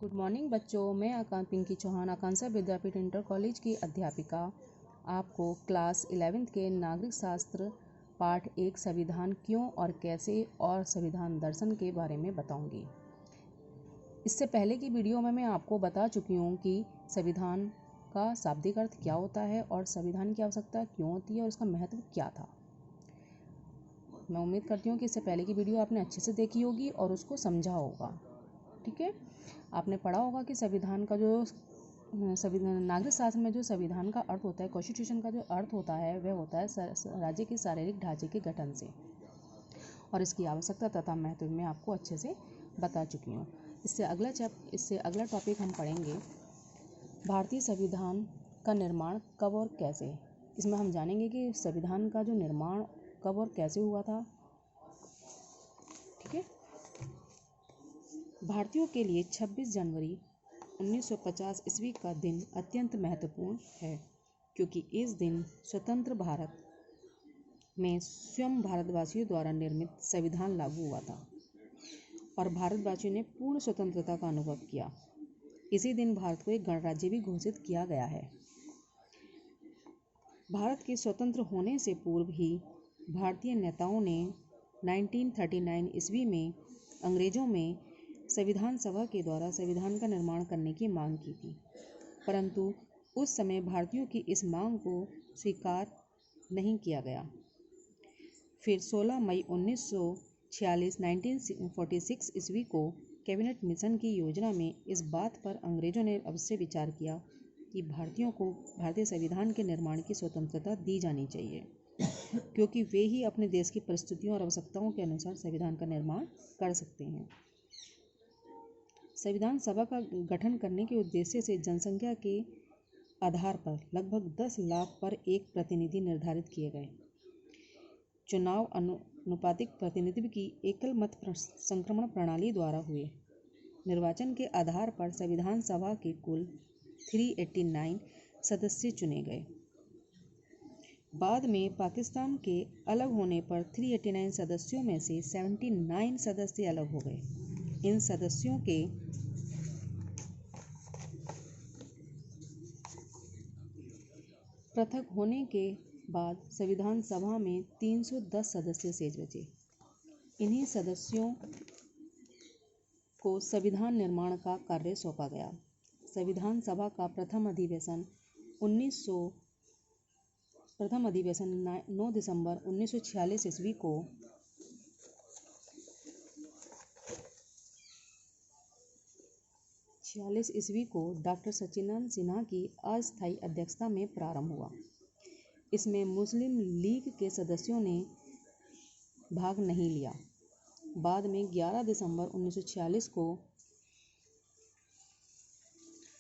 Good morning बच्चों, मैं पिंकी चौहान आकांक्षा विद्यापीठ inter college की अध्यापिका आपको क्लास 11th के नागरिक शास्त्र पाठ 1 संविधान क्यों और कैसे और संविधान दर्शन के बारे में बताऊंगी। इससे पहले की वीडियो में मैं आपको बता चुकी हूँ कि संविधान का शाब्दिक अर्थ क्या होता है और संविधान की आवश्यकता क्यों होती है और उसका महत्व क्या था। मैं उम्मीद करती हूँ कि इससे पहले की वीडियो आपने अच्छे से देखी होगी और उसको समझा होगा। ठीक है, आपने पढ़ा होगा कि संविधान का जो नागरिक शास्त्र में जो संविधान का अर्थ होता है, कॉन्स्टिट्यूशन का जो अर्थ होता है वह होता है राज्य के शारीरिक ढांचे के गठन से, और इसकी आवश्यकता तथा महत्व में आपको अच्छे से बता चुकी हूँ। इससे अगला टॉपिक हम पढ़ेंगे भारतीय संविधान का निर्माण कब और कैसे। इसमें हम जानेंगे कि संविधान का जो निर्माण कब और कैसे हुआ था। ठीक है, भारतीयों के लिए 26 जनवरी 1950 ईस्वी का दिन अत्यंत महत्वपूर्ण है, क्योंकि इस दिन स्वतंत्र भारत में स्वयं भारतवासियों द्वारा निर्मित संविधान लागू हुआ था और भारतवासियों ने पूर्ण स्वतंत्रता का अनुभव किया। इसी दिन भारत को एक गणराज्य भी घोषित किया गया है। भारत के स्वतंत्र होने से पूर्व ही भारतीय नेताओं ने 1939 ईस्वी में अंग्रेजों में संविधान सभा के द्वारा संविधान का निर्माण करने की मांग की थी, परंतु उस समय भारतीयों की इस मांग को स्वीकार नहीं किया गया। फिर 16 मई 1946 ईस्वी को कैबिनेट मिशन की योजना में इस बात पर अंग्रेजों ने अवश्य विचार किया कि भारतीयों को भारतीय संविधान के निर्माण की स्वतंत्रता दी जानी चाहिए, क्योंकि वे ही अपने देश की परिस्थितियों और आवश्यकताओं के अनुसार संविधान का निर्माण कर सकते हैं। संविधान सभा का गठन करने के उद्देश्य से जनसंख्या के आधार पर लगभग 10 लाख पर एक प्रतिनिधि निर्धारित किए गए। चुनाव अनुपातिक प्रतिनिधित्व की एकल मत संक्रमण प्रणाली द्वारा हुए निर्वाचन के आधार पर संविधान सभा के कुल 389 सदस्य चुने गए। बाद में पाकिस्तान के अलग होने पर 389 सदस्यों में से 79 सदस्य अलग हो गए। इन सदस्यों के पृथक होने के बाद संविधान सभा में 310 सदस्य शेष बचे। इन्हीं सदस्यों को संविधान निर्माण का कार्य सौंपा गया। संविधान सभा का प्रथम अधिवेशन 9 दिसंबर 1946 ईस्वी को डॉक्टर सच्चिदानंद सिन्हा की अस्थायी अध्यक्षता में प्रारंभ हुआ। इसमें मुस्लिम लीग के सदस्यों ने भाग नहीं लिया। बाद में 11 दिसंबर 1946 को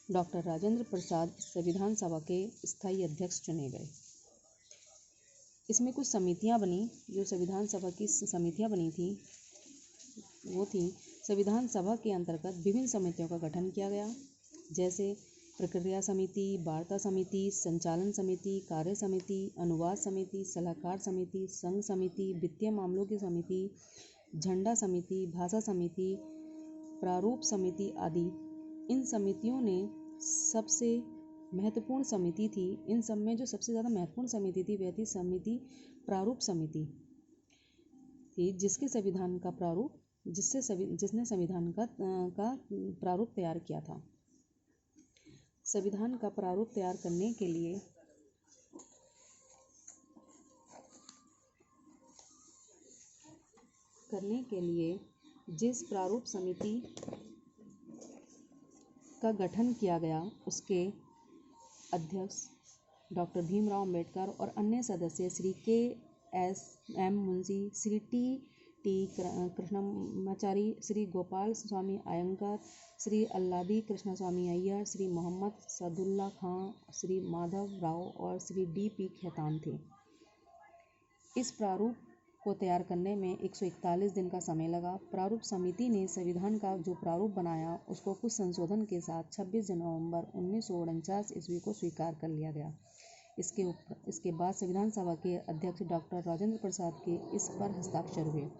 डॉक्टर राजेंद्र प्रसाद संविधान सभा के स्थायी अध्यक्ष चुने गए। इसमें कुछ समितियां बनी। जो संविधान सभा की समितियां बनी थी वो थी, संविधान सभा के अंतर्गत विभिन्न समितियों का गठन किया गया, जैसे प्रक्रिया समिति, वार्ता समिति, संचालन समिति, कार्य समिति, अनुवाद समिति, सलाहकार समिति, संघ समिति, वित्तीय मामलों की समिति, झंडा समिति, भाषा समिति, प्रारूप समिति आदि। इन समितियों ने सबसे महत्वपूर्ण समिति थी, इन सब में जो सबसे ज़्यादा महत्वपूर्ण समिति थी वह थी समिति प्रारूप समिति थी, जिसने संविधान का प्रारूप तैयार किया था। संविधान का प्रारूप तैयार करने के लिए जिस प्रारूप समिति का गठन किया गया उसके अध्यक्ष डॉक्टर भीमराव अंबेडकर और अन्य सदस्य श्री KSM मुंशी, श्री T कृष्णमाचारी, श्री गोपाल स्वामी अयंगर, श्री अल्लादी कृष्णस्वामी अय्यर, श्री मोहम्मद सदुल्ला खां, श्री माधव राव और श्री DP खेतान थे। इस प्रारूप को तैयार करने में 141 दिन का समय लगा। प्रारूप समिति ने संविधान का जो प्रारूप बनाया उसको कुछ संशोधन के साथ 26 नवंबर 1949 ईस्वी को स्वीकार कर लिया गया। इसके बाद संविधान सभा के अध्यक्ष डॉक्टर राजेंद्र प्रसाद के इस पर हस्ताक्षर हुए।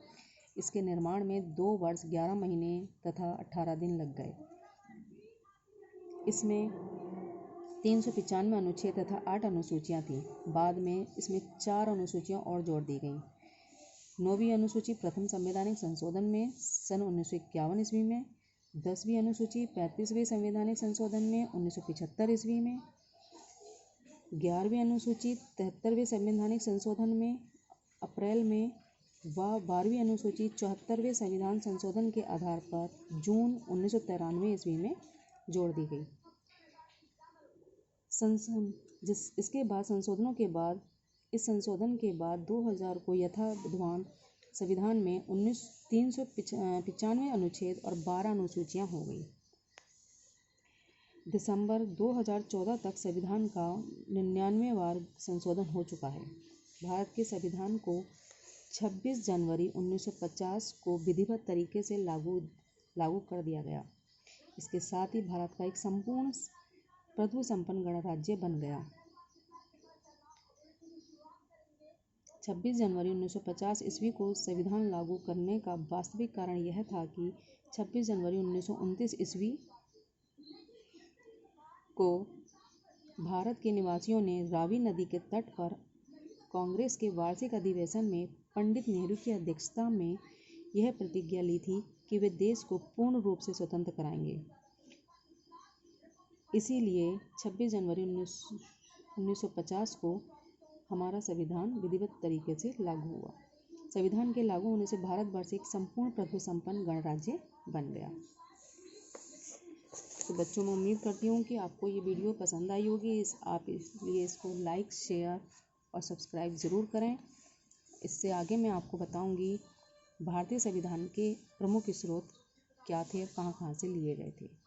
इसके निर्माण में 2 वर्ष 11 महीने तथा 18 दिन लग गए। इसमें 395 अनुच्छेद तथा 8 अनुसूचियाँ थीं। बाद में इसमें 4 अनुसूचियाँ और जोड़ दी गईं। 9वीं अनुसूची प्रथम संवैधानिक संशोधन में सन 1951 ईस्वी में, 10वीं अनुसूची 35वें संवैधानिक संशोधन में 1975 ईस्वी में, 11वीं अनुसूची 73वें संवैधानिक संशोधन में अप्रैल में व 12वीं अनुसूची 74वें संविधान संशोधन के आधार पर जून 1993 ईस्वी में जोड़ दी गई। इसके बाद संशोधनों के बाद इस संशोधन के बाद 2000 को यथाविद्यमान संविधान में 395 अनुच्छेद और 12 अनुसूचियां हो गई। दिसंबर 2014 तक संविधान का 99वां बार संशोधन हो चुका है। भारत के संविधान को 26 जनवरी 1950 को विधिवत तरीके से लागू कर दिया गया। इसके साथ ही भारत का एक संपूर्ण प्रभु संपन्न गणराज्य बन गया। 26 जनवरी 1950 ईस्वी को संविधान लागू करने का वास्तविक कारण यह था कि 26 जनवरी 1929 ईस्वी को भारत के निवासियों ने रावी नदी के तट पर कांग्रेस के वार्षिक अधिवेशन में पंडित नेहरू की अध्यक्षता में यह प्रतिज्ञा ली थी कि वे देश को पूर्ण रूप से स्वतंत्र कराएंगे। इसीलिए 26 जनवरी 1950 को हमारा संविधान विधिवत तरीके से लागू हुआ। संविधान के लागू होने से भारतवर्ष एक संपूर्ण प्रभु संपन्न गणराज्य बन गया। तो बच्चों, मैं उम्मीद करती हूँ कि आपको ये वीडियो पसंद आई होगी। आप इसलिए इसको लाइक, शेयर और सब्सक्राइब ज़रूर करें। इससे आगे मैं आपको बताऊँगी भारतीय संविधान के प्रमुख स्रोत क्या थे और कहाँ से लिए गए थे।